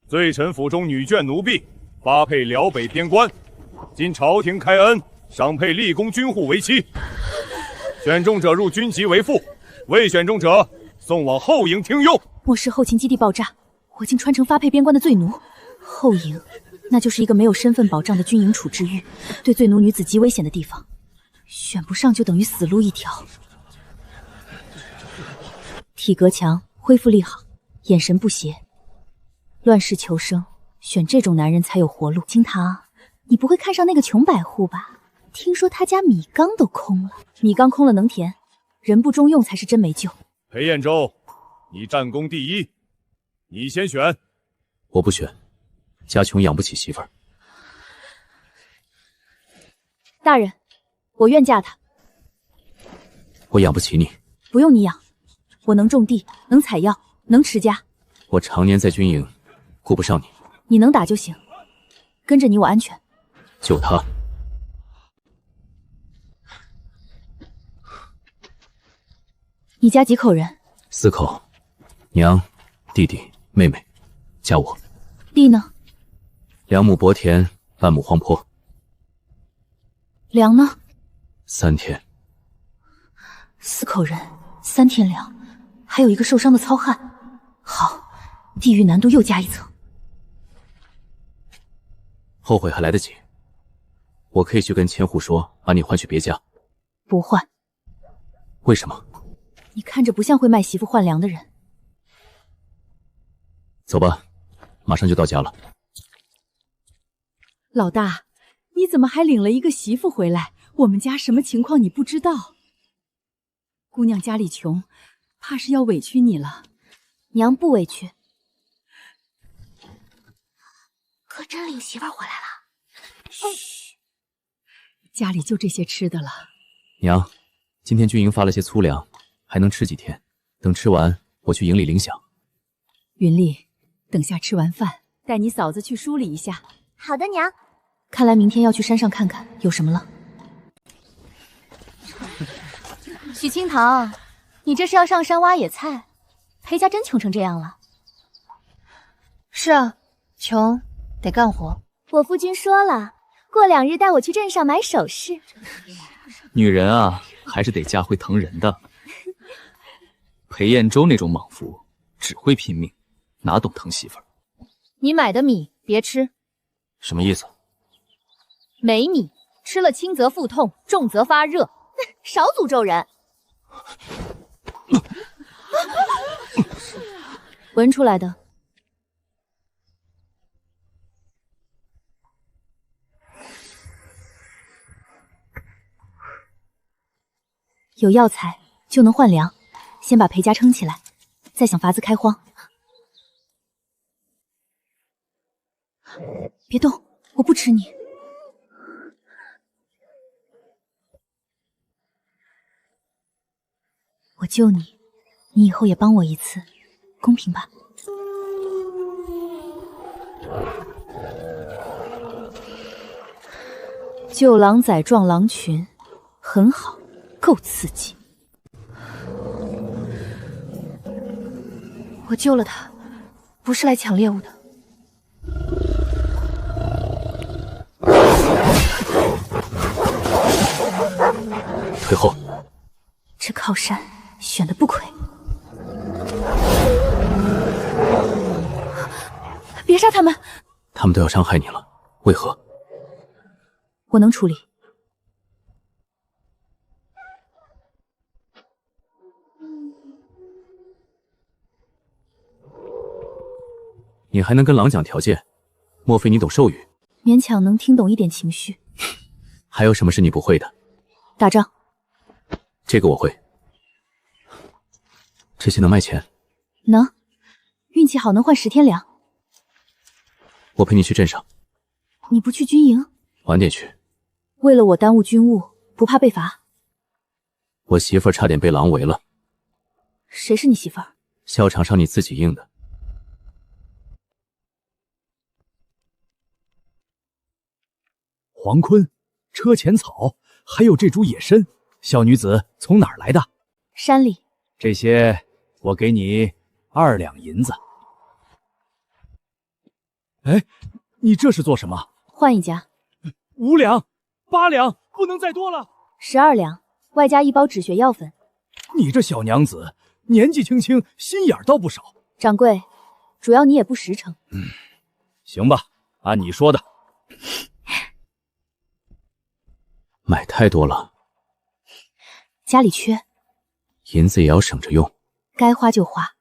罪臣府中女眷奴婢，发配辽北边关。今朝廷开恩，赏配立功军户为妻。选中者入军籍为妇，未选中者送往后营听用。末世后勤基地爆炸，我竟穿成发配边关的罪奴。后营，那就是一个没有身份保障的军营处置狱，对罪奴女子极危险的地方。选不上就等于死路一条。体格强，恢复力好，眼神不邪，乱世求生，选这种男人才有活路。金堂，你不会看上那个穷百户吧？听说他家米缸都空了，米缸空了能填，人不中用才是真没救。裴彦州，你战功第一，你先选。我不选，家穷养不起媳妇儿。大人，我愿嫁他。我养不起你。不用你养，我能种地，能采药，能持家。我常年在军营，顾不上你。你能打就行，跟着你我安全。就他。你家几口人？4口，娘、弟弟、妹妹，加我。地呢2亩薄田，半亩荒坡。粮呢3天。4口人，3天粮，还有一个受伤的糙汉。好，地狱难度又加一层。后悔还来得及，我可以去跟千户说，把你换去别家。不换。为什么？你看着不像会卖媳妇换粮的人。走吧，马上就到家了。老大，你怎么还领了一个媳妇回来？我们家什么情况你不知道？姑娘家里穷，怕是要委屈你了。娘不委屈。可真领媳妇回来了。嘘，家里就这些吃的了。娘，今天军营发了些粗粮，还能吃几天，等吃完我去营里领饷。云丽，等下吃完饭带你嫂子去梳理一下。好的，娘。看来明天要去山上看看有什么了。许清堂，你这是要上山挖野菜？裴家真穷成这样了？是啊，穷得干活。我夫君说了，过2日带我去镇上买首饰。女人啊，还是得嫁会疼人的。裴彦州那种莽夫，只会拼命，哪懂疼媳妇儿？你买的米别吃。什么意思？没米吃了轻则腹痛，重则发热。少诅咒人。闻出来的。有药材就能换粮，先把裴家撑起来，再想法子开荒。别动，我不吃你。我救你，你以后也帮我一次，公平吧？救狼崽撞狼群，很好，够刺激。我救了他，不是来抢猎物的。退后。这靠山选的不亏。别杀他们！他们都要伤害你了，为何？我能处理。你还能跟狼讲条件？莫非你懂兽语？勉强能听懂一点情绪。还有什么是你不会的？打仗。这个我会。这些能卖钱？能，运气好能换10天粮。我陪你去镇上。你不去军营？晚点去。为了我耽误军务，不怕被罚？我媳妇儿差点被狼围了。谁是你媳妇儿？校场上你自己应的。黄坤、车前草，还有这株野参，小女子从哪儿来的？山里。这些我给你2两银子。哎，你这是做什么？换一家5两、8两，不能再多了。 ，12两，外加1包止血药粉。你这小娘子，年纪轻轻，心眼倒不少。掌柜，主要你也不实诚。行吧，按你说的。买太多了，家里缺，银子也要省着用。该花就花，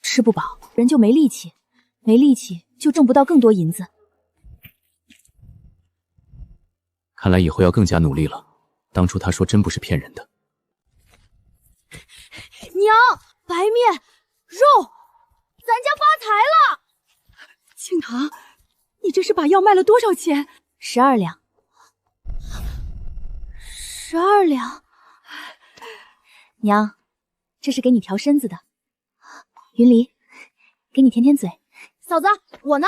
吃不饱人就没力气，没力气就挣不到更多银子。看来以后要更加努力了。当初他说真不是骗人的。娘，白面肉，咱家发财了！庆堂，你这是把药卖了多少钱？12两。12两。娘，这是给你调身子的。云离，给你舔舔嘴。嫂子，我呢？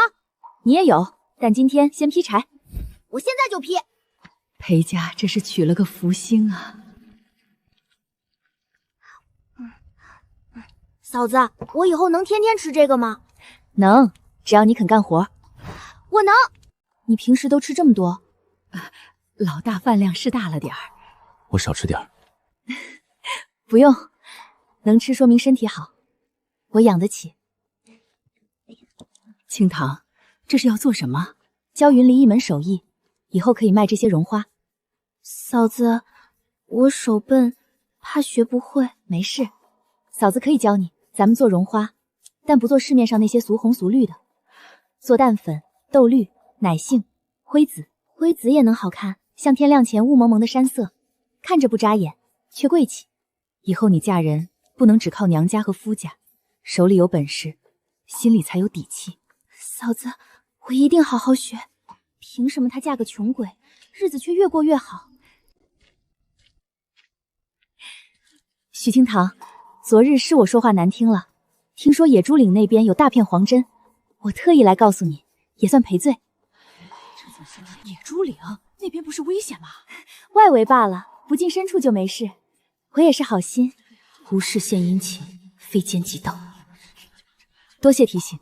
你也有，但今天先劈柴。我现在就劈。裴家这是娶了个福星啊！嫂子，我以后能天天吃这个吗？能，只要你肯干活。我能。你平时都吃这么多？老大饭量是大了点儿。我少吃点儿。不用，能吃说明身体好，我养得起。庆堂，这是要做什么？教云离一门手艺，以后可以卖这些绒花。嫂子，我手笨，怕学不会。没事，嫂子可以教你。咱们做绒花，但不做市面上那些俗红俗绿的，做淡粉、豆绿、奶杏、灰紫。灰紫也能好看，像天亮前雾蒙蒙的山色，看着不扎眼，却贵气。以后你嫁人不能只靠娘家和夫家，手里有本事，心里才有底气。嫂子，我一定好好学。凭什么她嫁个穷鬼，日子却越过越好？许清堂，昨日是我说话难听了。听说野猪岭那边有大片黄针，我特意来告诉你，也算赔罪。野猪岭那边不是危险吗？外围罢了，不近深处就没事。我也是好心，无事献殷勤，非奸即盗。多谢提醒。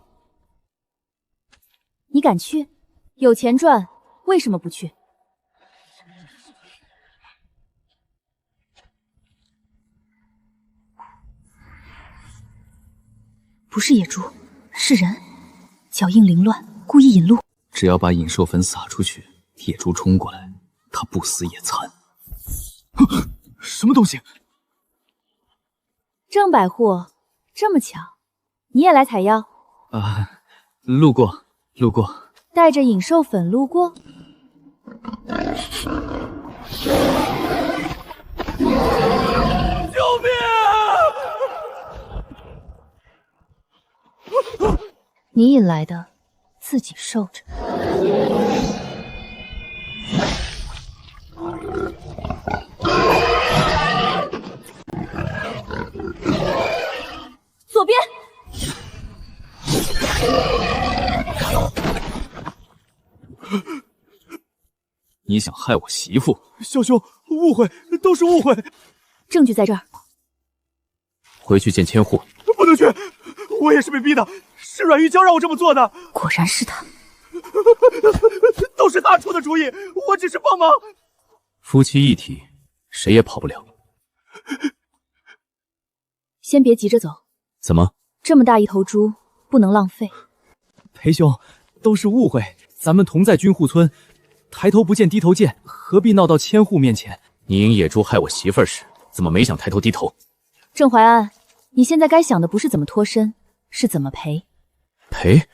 你敢去？有钱赚，为什么不去？不是野猪，是人，脚印凌乱，故意引路。只要把引兽粉撒出去，野猪冲过来，他不死也残。什么东西？郑百户，这么巧，你也来采药？路过。带着引兽粉路过？救命！你引来的，自己受着。左边。你想害我媳妇？小兄，误会，都是误会。证据在这儿。回去见千户。不能去，我也是被逼的，是阮玉娇让我这么做的。果然是他，都是他出的主意，我只是帮忙。夫妻一体，谁也跑不了。先别急着走。怎么？这么大一头猪，不能浪费。裴兄，都是误会，咱们同在军户村，抬头不见低头见，何必闹到千户面前？你引野猪害我媳妇儿时，怎么没想抬头低头？郑怀安，你现在该想的不是怎么脱身，是怎么赔。赔？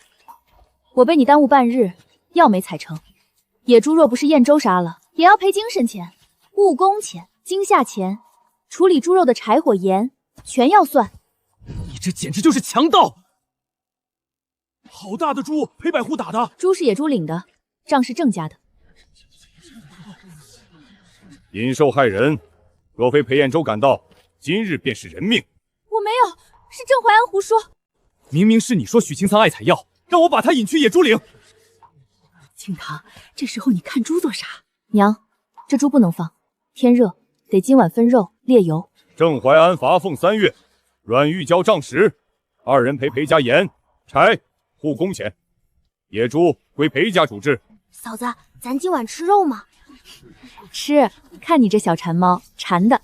我被你耽误半日，药没采成。野猪若不是燕州杀了，也要赔精神钱、误工钱、惊吓钱，处理猪肉的柴火盐全要算。你这简直就是强盗！好大的猪，裴百户打的。猪是野猪领的，账是郑家的。引兽害人，若非裴彦州赶到，今日便是人命。我没有，是郑怀安胡说。明明是你说许清仓爱采药，让我把他引去野猪岭。清堂，这时候你看猪做啥？娘，这猪不能放，天热，得今晚分肉炼油。郑怀安罚俸3月，阮玉娇杖10，2人赔裴家盐、柴、护工钱。野猪归裴家处置。嫂子，咱今晚吃肉吗？吃，看你这小馋猫，馋的。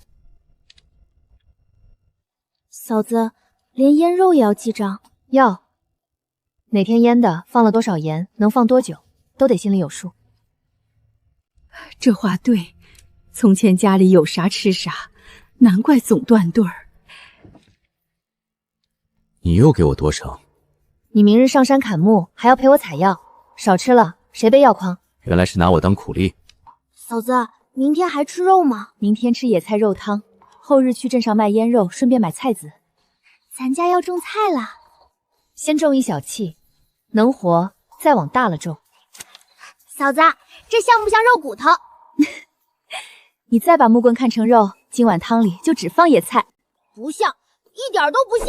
嫂子，连腌肉也要记账？要。哪天腌的，放了多少盐，能放多久，都得心里有数。这话对，从前家里有啥吃啥，难怪总断顿儿。你又给我多盛？你明日上山砍木，还要陪我采药，少吃了谁背药筐？原来是拿我当苦力。嫂子，明天还吃肉吗？明天吃野菜肉汤，后日去镇上卖腌肉，顺便买菜籽。咱家要种菜啦，先种一小气，能活再往大了种。嫂子，这像不像肉骨头？你再把木棍看成肉，今晚汤里就只放野菜。不像，一点都不像。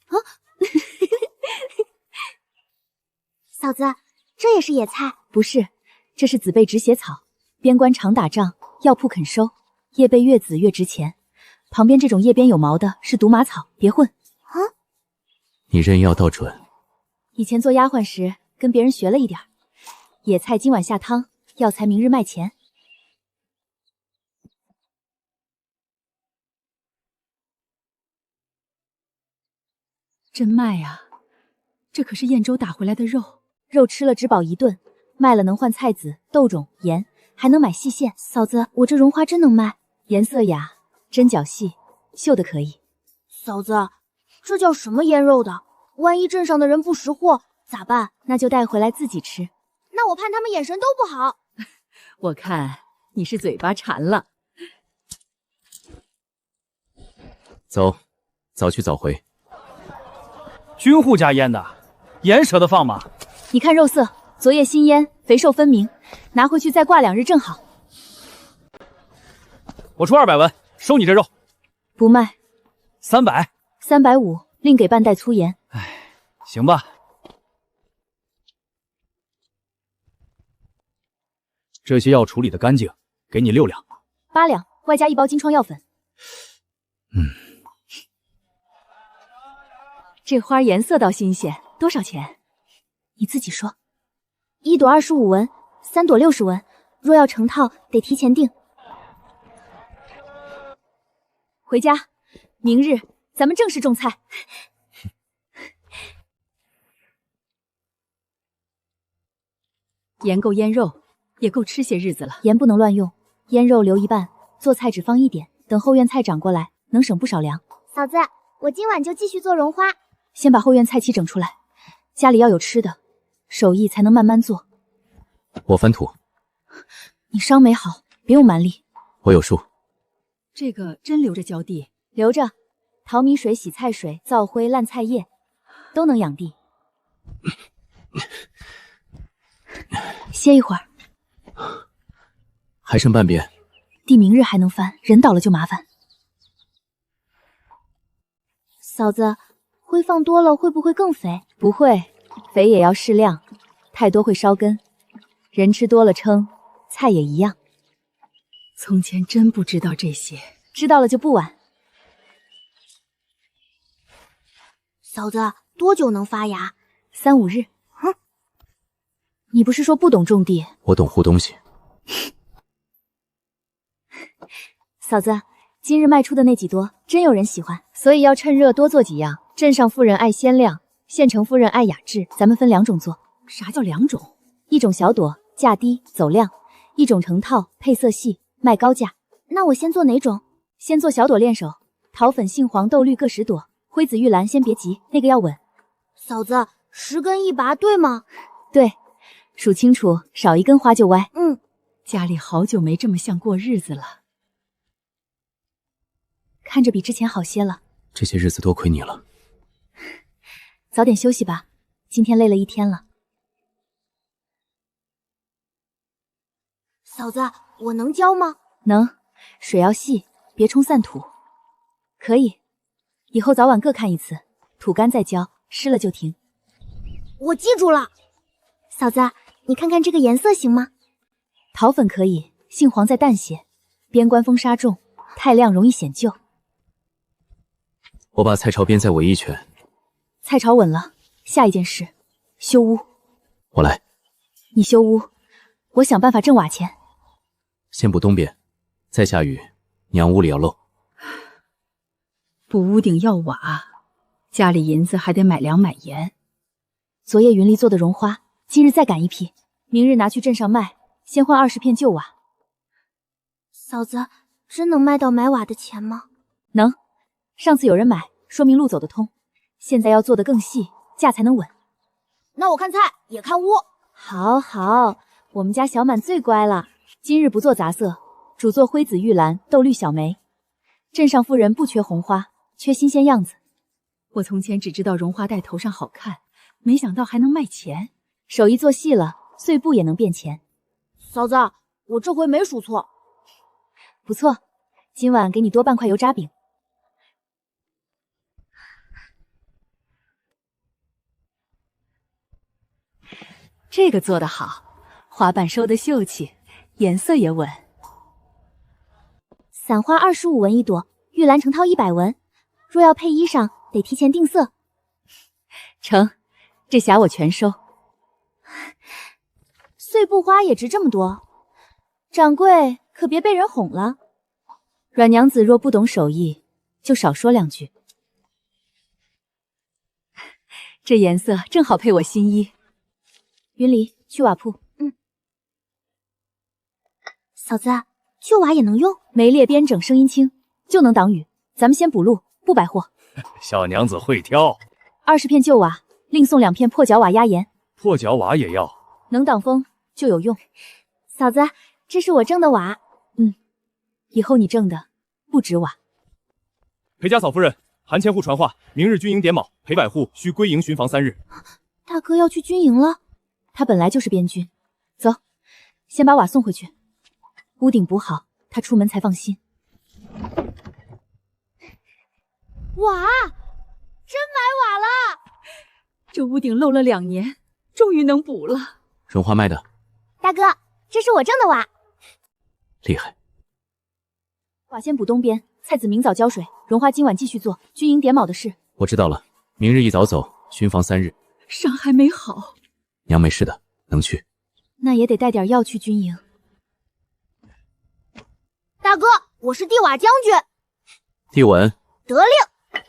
啊！嫂子，这也是野菜？不是，这是紫背止血草。边关常打仗，药铺肯收，叶背越紫越值钱。旁边这种叶边有毛的是毒马草，别混。啊！你认药倒准。以前做丫鬟时跟别人学了一点。野菜今晚下汤，药材明日卖钱。真卖啊！这可是燕州打回来的肉，肉吃了只饱一顿，卖了能换菜籽、豆种、盐，还能买细线。嫂子，我这绒花真能卖，颜色雅，针脚细，绣的可以。嫂子，这叫什么腌肉的？万一镇上的人不识货咋办？那就带回来自己吃。那我盼他们眼神都不好。我看你是嘴巴馋了。走，早去早回。军户家腌的，盐舍得放吗？你看肉色，昨夜新腌，肥瘦分明，拿回去再挂2日正好。我出200文，收你这肉。不卖。300。350，另给半袋粗盐。哎，行吧。这些药处理的干净，给你6两。8两，外加1包金疮药粉。这花颜色倒新鲜，多少钱？你自己说。1朵25文，3朵60文。若要成套，得提前订。回家，明日咱们正式种菜。盐够腌肉，也够吃些日子了。盐不能乱用，腌肉留一半，做菜只放1点，等后院菜长过来，能省不少粮。嫂子，我今晚就继续做绒花。先把后院菜畦整出来，家里要有吃的，手艺才能慢慢做。我翻土。你伤没好，别用蛮力。我有数。这个真留着浇地？留着，淘米水、洗菜水、灶灰、烂菜叶，都能养地。歇一会儿。还剩半边。地明日还能翻，人倒了就麻烦。嫂子。灰放多了会不会更肥？不会，肥也要适量，太多会烧根。人吃多了撑，菜也一样。从前真不知道这些，知道了就不晚。嫂子，多久能发芽？3、5日。你不是说不懂种地？我懂护东西。嫂子，今日卖出的那几多，真有人喜欢，所以要趁热多做几样。镇上夫人爱鲜亮，县城夫人爱雅致，咱们分2种做。啥叫2种？一种小朵，价低走量；一种成套，配色细，卖高价。那我先做哪种？先做小朵练手，桃粉、杏黄、豆绿各10朵，灰紫、玉兰先别急，那个要稳。嫂子，10根1拔对吗？对，数清楚，少1根花就歪。家里好久没这么像过日子了，看着比之前好些了。这些日子多亏你了。早点休息吧，今天累了1天了。嫂子，我能浇吗？能，水要细，别冲散土。可以，以后早晚各看1次，土干再浇，湿了就停。我记住了。嫂子，你看看这个颜色行吗？桃粉可以，杏黄再淡些，边关风沙重，太亮容易显旧。我把菜巢边再围1圈。菜巢稳了，下一件事，修屋。我来。你修屋，我想办法挣瓦钱。先补东边，再下雨，娘屋里要漏。补屋顶要瓦，家里银子还得买粮买盐。昨夜云离做的绒花，今日再赶一批，明日拿去镇上卖，先换20片旧瓦。嫂子，真能卖到买瓦的钱吗？能，上次有人买，说明路走得通。现在要做得更细，价才能稳。那我看菜也看屋。好好，我们家小满最乖了，今日不做杂色，主做灰紫玉兰、豆绿小梅。镇上妇人不缺红花，缺新鲜样子。我从前只知道绒花戴头上好看，没想到还能卖钱。手艺做细了，碎布也能变钱。嫂子，我这回没数错。不错，今晚给你多半块油炸饼。这个做得好，花瓣收得秀气，颜色也稳。散花25文一朵，玉兰成套100文。若要配衣裳，得提前定色。成，这匣我全收。碎布花也值这么多，掌柜可别被人哄了。阮娘子若不懂手艺，就少说2句。这颜色正好配我新衣。云离，去瓦铺。嫂子，旧瓦也能用？梅裂边整，声音轻，就能挡雨。咱们先补路，不摆货。小娘子会挑。 20片旧瓦，另送2片破角瓦压盐。破角瓦也要。能挡风就有用。嫂子，这是我挣的瓦。以后你挣的不止瓦。裴家嫂夫人，韩千户传话，明日军营点卯，裴百户需归营巡防3日。大哥要去军营了？他本来就是边军。走，先把瓦送回去。屋顶补好，他出门才放心。瓦，真买瓦了！这屋顶漏了2年，终于能补了。绒花卖的大哥，这是我挣的瓦。厉害。瓦先补东边，菜籽明早浇水，绒花今晚继续做军营点卯的事。我知道了，明日一早走，巡防3日。伤还没好，娘没事的，能去。那也得带点药去军营。大哥，我是地瓦将军。地稳。得令。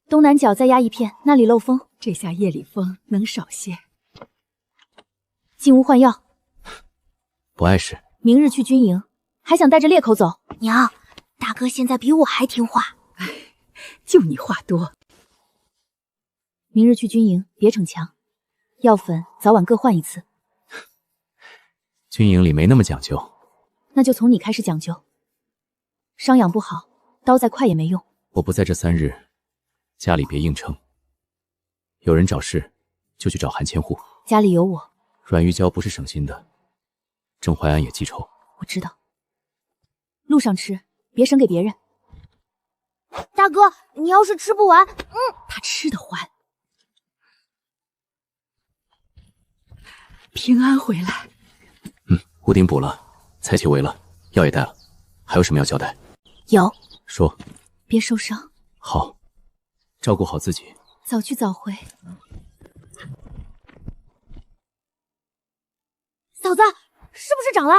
东南角再压1片，那里漏风。这下夜里风能少些。进屋换药。不碍事。明日去军营，还想带着裂口走？娘，大哥现在比我还听话。就你话多。明日去军营，别逞强。药粉早晚各换1次。军营里没那么讲究。那就从你开始讲究。伤养不好，刀再快也没用。我不在这3日，家里别硬撑。有人找事，就去找韩千户。家里有我。阮玉娇不是省心的，郑淮安也记仇。我知道。路上吃，别省给别人。大哥，你要是吃不完，他吃得欢。平安回来。屋顶补了，菜畦围了，药也带了，还有什么要交代？有。说。别受伤。好，照顾好自己。早去早回。嫂子，是不是长了？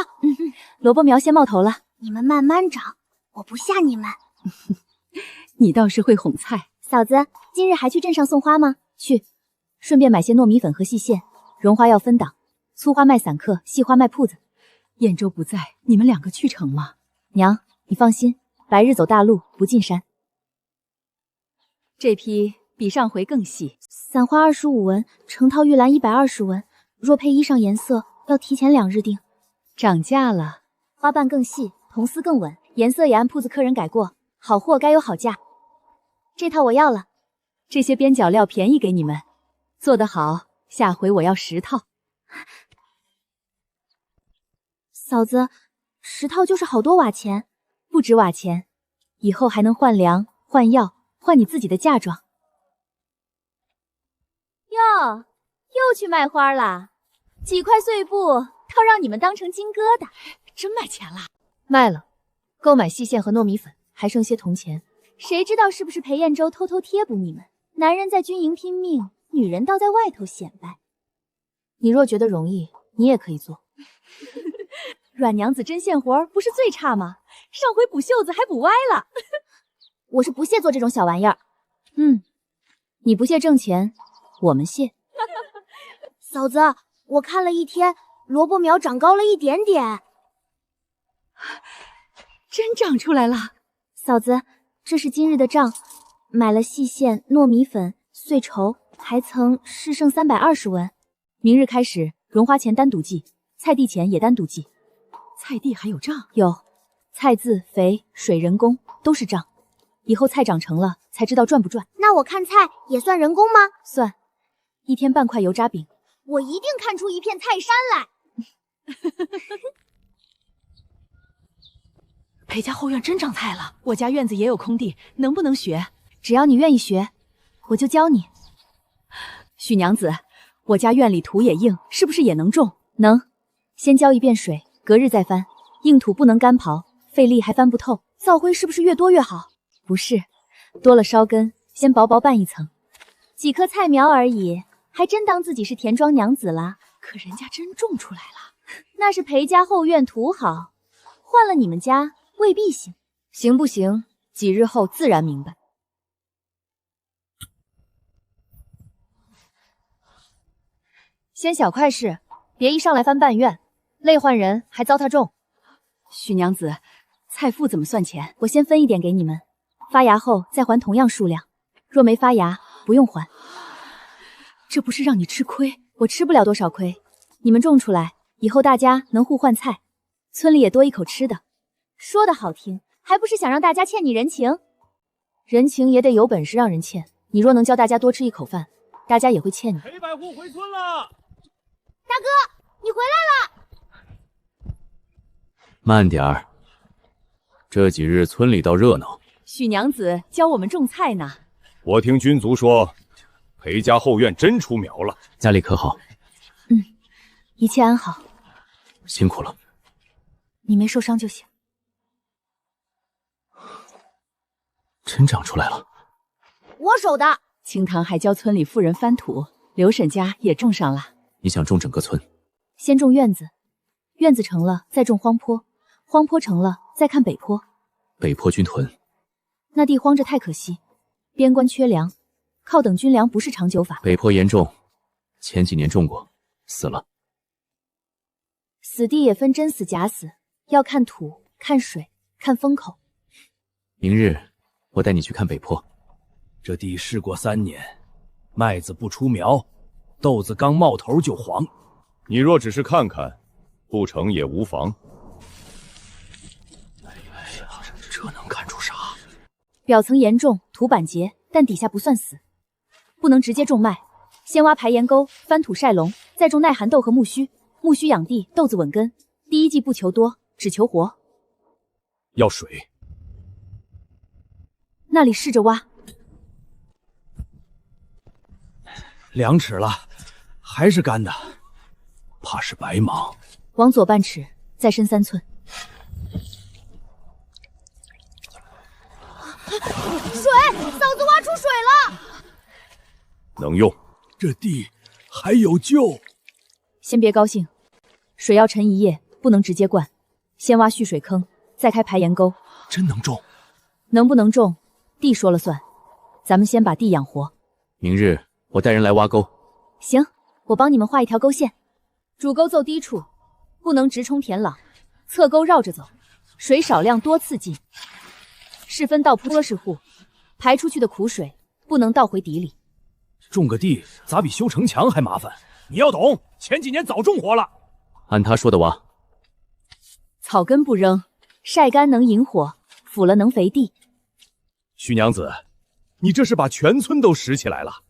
萝卜苗先冒头了。你们慢慢长，我不吓你们。你倒是会哄菜。嫂子，今日还去镇上送花吗？去，顺便买些糯米粉和细线。绒花要分档，粗花卖散客，细花卖铺子。燕州不在，你们2个去成吗？娘，你放心，白日走大路，不进山。这批比上回更细。散花25文，成套玉兰120文。若配衣裳颜色，要提前2日定。涨价了。花瓣更细，铜丝更稳，颜色也按铺子客人改过。好货该有好价。这套我要了。这些边角料便宜给你们，做得好，下回我要10套。嫂子，10套就是好多瓦钱。不止瓦钱，以后还能换粮、换药、换你自己的嫁妆。哟，又去卖花了？几块碎布，倒让你们当成金疙瘩。真卖钱了？卖了，购买细线和糯米粉，还剩些铜钱。谁知道是不是裴彦州偷偷贴补你们？男人在军营拼命，女人倒在外头显摆。你若觉得容易，你也可以做。阮娘子针线活不是最差吗？上回补袖子还补歪了。我是不屑做这种小玩意儿。你不屑挣钱，我们屑。嫂子，我看了一天，萝卜苗长高了一点点。真长出来了。嫂子，这是今日的账，买了细线、糯米粉、碎绸，还曾试剩320文。明日开始，绒花钱单独计，菜地钱也单独计。菜地还有账？有，菜字、肥、水、人工都是账。以后菜长成了，才知道赚不赚。那我看菜也算人工吗？算，1天半块油炸饼。我一定看出一片菜山来。裴家后院真长菜了，我家院子也有空地，能不能学？只要你愿意学，我就教你。许娘子，我家院里土也硬，是不是也能种？能，先浇一遍水，隔日再翻。硬土不能干刨，费力还翻不透。灶灰是不是越多越好？不是，多了烧根，先薄薄拌一层。几棵菜苗而已，还真当自己是田庄娘子了。可人家真种出来了。那是裴家后院土好，换了你们家未必行。行不行，几日后自然明白。先小块事，别一上来翻半院，累换人还糟蹋种。许娘子，菜妇怎么算钱？我先分一点给你们，发芽后再还同样数量。若没发芽，不用还。这不是让你吃亏？我吃不了多少亏。你们种出来以后，大家能互换菜，村里也多一口吃的。说的好听，还不是想让大家欠你人情？人情也得有本事让人欠。你若能教大家多吃一口饭，大家也会欠你。裴百户回村了。大哥，你回来了。慢点儿，这几日村里倒热闹。许娘子教我们种菜呢。我听军卒说，裴家后院真出苗了。家里可好？一切安好。辛苦了。你没受伤就行。真长出来了。我手的。清堂还教村里妇人翻土，刘婶家也种上了。你想种整个村？先种院子，院子成了再种荒坡，荒坡成了再看北坡。北坡军屯，那地荒着太可惜，边关缺粮，靠等军粮不是长久法。北坡严重，前几年种过，死了。死地也分真死假死，要看土、看水、看风口。明日我带你去看北坡。这地试过3年，麦子不出苗，豆子刚冒头就黄。你若只是看看，不成也无妨。这能看出啥？表层严重，土板结，但底下不算死，不能直接种麦，先挖排盐沟，翻土晒笼，再种耐寒豆和苜蓿。苜蓿养地，豆子稳根。第一季不求多，只求活。要水。那里试着挖。2尺了，还是干的，怕是白忙。往左半尺，再深3寸。水，嫂子挖出水了。能用。这地还有救。先别高兴，水要沉1夜，不能直接灌，先挖蓄水坑，再开排盐沟。真能种？能不能种，地说了算。咱们先把地养活。明日我带人来挖沟。行，我帮你们画一条沟线。主沟奏低处，不能直冲田朗，侧沟绕着走，水少量多次进。是分倒坡式户，排出去的苦水不能倒回底里。种个地咋比修城墙还麻烦？你要懂，前几年早种活了。按他说的挖。草根不扔，晒干能引火，腐了能肥地。徐娘子，你这是把全村都拾起来了。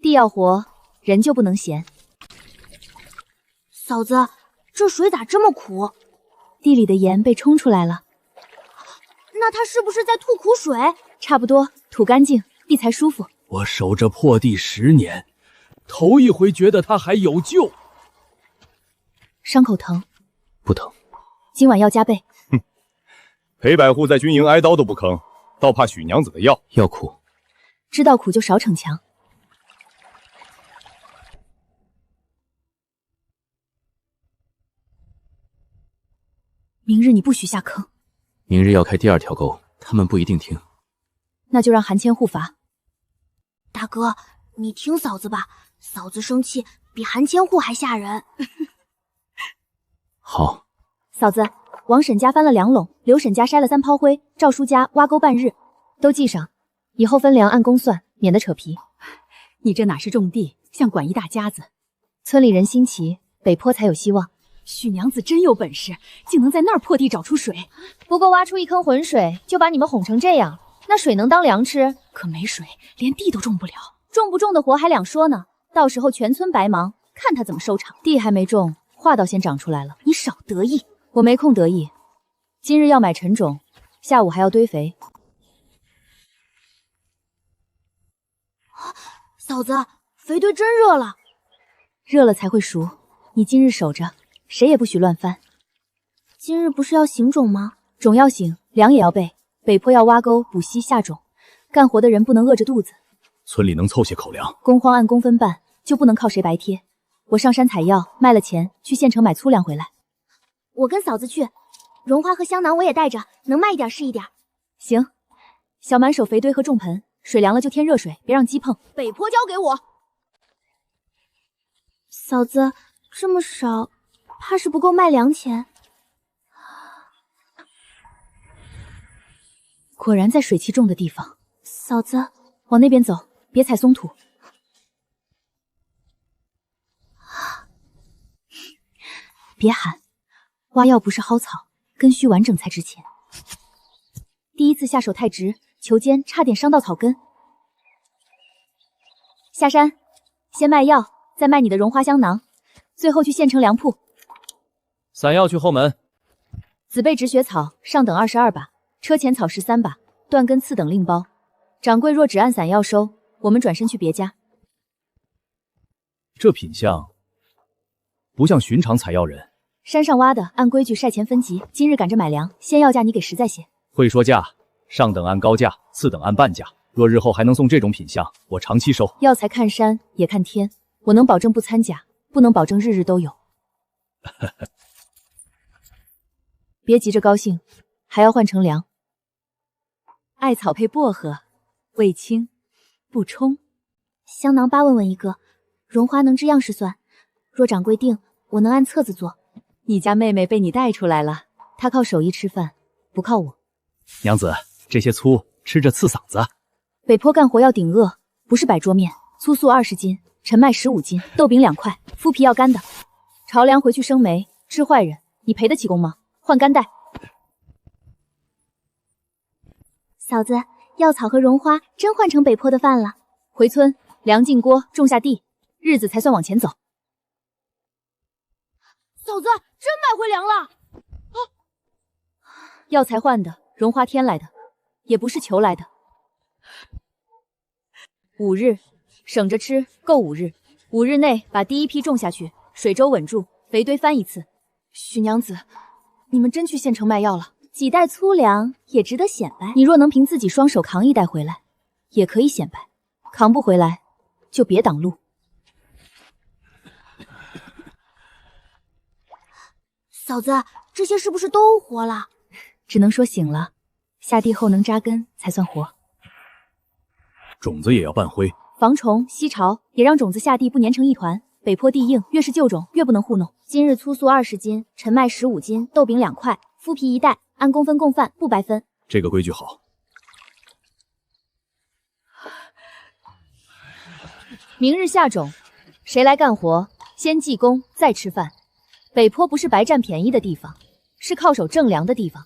地要活，人就不能闲。嫂子，这水咋这么苦？地里的盐被冲出来了。那他是不是在吐苦水？差不多，吐干净，地才舒服。我守着破地10年，头一回觉得它还有救。伤口疼？不疼。今晚要加倍。裴百户在军营挨刀都不吭，倒怕许娘子的药。药苦。知道苦就少逞强。明日你不许下坑。明日要开第2条沟，他们不一定听。那就让韩千护罚。大哥，你听嫂子吧，嫂子生气比韩千户还吓人。好，嫂子，王婶家翻了2垄，刘婶家筛了3泡灰，赵叔家挖沟半日，都记上，以后分粮按工算，免得扯皮。你这哪是种地，像管一大家子。村里人心齐，北坡才有希望。许娘子真有本事，竟能在那儿破地找出水。不过挖出一坑浑水，就把你们哄成这样，那水能当粮吃？可没水，连地都种不了。种不种的活还两说呢，到时候全村白忙，看他怎么收场。地还没种，话倒先长出来了，你少得意。我没空得意，今日要买陈种，下午还要堆肥。嫂子，肥堆真热了，热了才会熟。你今日守着，谁也不许乱翻。今日不是要行种吗？种要醒，粮也要备。北坡要挖沟补溪下种，干活的人不能饿着肚子。村里能凑些口粮，工荒按工分办，就不能靠谁白贴。我上山采药，卖了钱，去县城买粗粮回来。我跟嫂子去，绒花和香囊我也带着，能卖一点是一点。行，小满守肥堆和种盆，水凉了就添热水，别让鸡碰。北坡交给我。嫂子，这么少，怕是不够卖粮钱。果然在水气重的地方。嫂子，往那边走，别踩松土。别喊，挖药不是薅草，根须完整才值钱。第一次下手太直，球尖差点伤到草根。下山，先卖药，再卖你的绒花香囊，最后去县城粮铺。散药去后门。紫贝止血草上等22把，车前草13把，断根次等另包。掌柜若只按散药收，我们转身去别家。这品相不像寻常采药人。山上挖的，按规矩晒钱分级。今日赶着买粮，先要价你给实在些。会说价，上等按高价，次等按半价。若日后还能送这种品相，我长期收。药材看山也看天，我能保证不掺假，不能保证日日都有。别急着高兴，还要换成粮。艾草配薄荷，味轻不冲。香囊8问问一个，绒花能治样式算。若掌柜定，我能按册子做。你家妹妹被你带出来了，她靠手艺吃饭，不靠我。娘子，这些粗吃着刺嗓子。北坡干活要顶饿，不是摆桌面。粗素20斤，陈麦15斤，豆饼2块，麸皮要干的。朝粮回去生煤，治坏人，你赔得起工吗？换干带。嫂子，药草和绒花真换成北坡的饭了。回村，粮进锅，种下地，日子才算往前走。嫂子，真买回粮了！药材换的，绒花添来的，也不是求来的。5日，省着吃，够5日。5日内把第一批种下去，水周稳住，肥堆翻一次。许娘子，你们真去县城卖药了？几袋粗粮也值得显摆。你若能凭自己双手扛1袋回来，也可以显摆。扛不回来，就别挡路。嫂子，这些是不是都活了？只能说醒了，下地后能扎根才算活。种子也要拌灰，防虫吸潮，也让种子下地不粘成一团。北坡地硬，越是旧种越不能糊弄。今日粗素20斤，陈麦15斤，豆饼2块，麸皮1袋，按工分供饭，不白分。这个规矩好。明日下种，谁来干活，先记功，再吃饭。北坡不是白占便宜的地方，是靠手挣粮的地方。